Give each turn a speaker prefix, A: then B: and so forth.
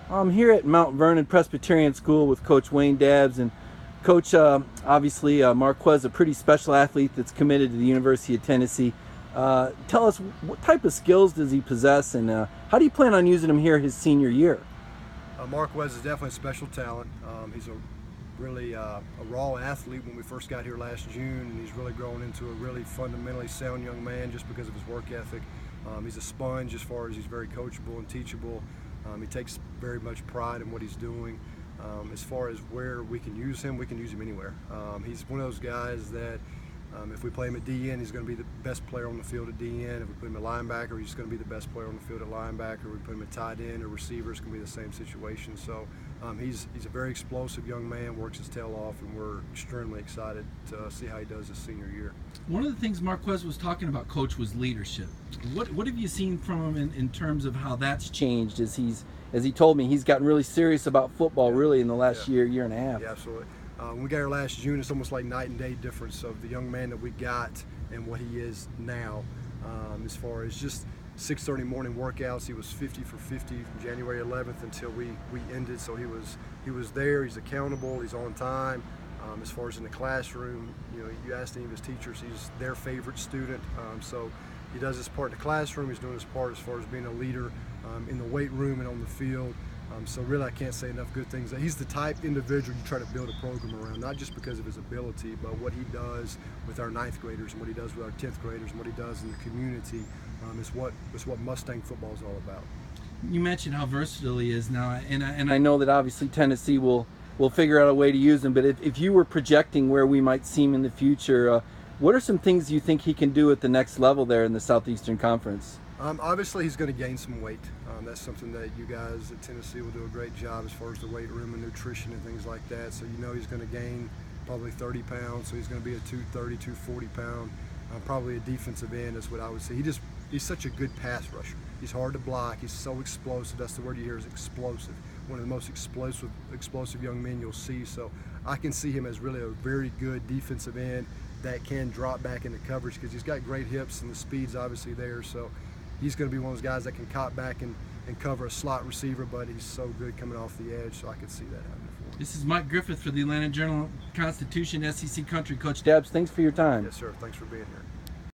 A: I'm here at Mount Vernon Presbyterian School with Coach Wayne Dabbs, and Coach, obviously Marquez, a pretty special athlete that's committed to the University of Tennessee. Tell us, what type of skills does he possess, and how do you plan on using him here his senior year?
B: Marquez is definitely a special talent. He's a really a raw athlete when we first got here last June, and he's really grown into a really fundamentally sound young man just because of his work ethic. He's a sponge as far as he's very coachable and teachable. He takes very much pride in what he's doing. As far as where we can use him anywhere. He's one of those guys that if we play him at DN, he's going to be the best player on the field at DN. If we put him at linebacker, he's going to be the best player on the field at linebacker. If we put him at tight end or receiver, it's going to be the same situation. So he's a very explosive young man, works his tail off, and we're extremely excited to see how he does his senior year.
C: One of the things Marquez was talking about, Coach, was leadership. What have you seen from him in terms of how that's
A: Changed as he told me, he's gotten really serious about football really in the last year and a half.
B: Yeah, absolutely. When we got here last June, it's almost like night and day difference of the young man that we got and what he is now. As far as just 6:30 morning workouts, he was 50 for 50 from January 11th until we ended. So he was there. He's accountable. He's on time. As far as in the classroom, you asked any of his teachers, he's their favorite student. So he does his part in the classroom. He's doing his part as far as being a leader in the weight room and on the field. So really, I can't say enough good things. He's the type individual you try to build a program around, not just because of his ability, but what he does with our 9th graders and what he does with our 10th graders and what he does in the community is what Mustang football is all about.
C: You mentioned how versatile he is now, and
A: I know that obviously Tennessee will figure out a way to use him, but if you were projecting where we might see him in the future, what are some things you think he can do at the next level there in the Southeastern Conference?
B: Obviously, he's going to gain some weight. That's something that you guys at Tennessee will do a great job as far as the weight room and nutrition and things like that. So he's going to gain probably 30 pounds. So he's going to be a 230, 240 pound, probably a defensive end is what I would say. He's such a good pass rusher. He's hard to block. He's so explosive. That's the word you hear is explosive. One of the most explosive young men you'll see. So I can see him as really a very good defensive end that can drop back into coverage because he's got great hips and the speed's obviously there. So he's going to be one of those guys that can cop back and cover a slot receiver, but he's so good coming off the edge, so I could see that happening for him.
C: This is Mike Griffith for the Atlanta Journal-Constitution, SEC Country. Coach
A: Dabbs, thanks for your time.
B: Yes, sir. Thanks for being here.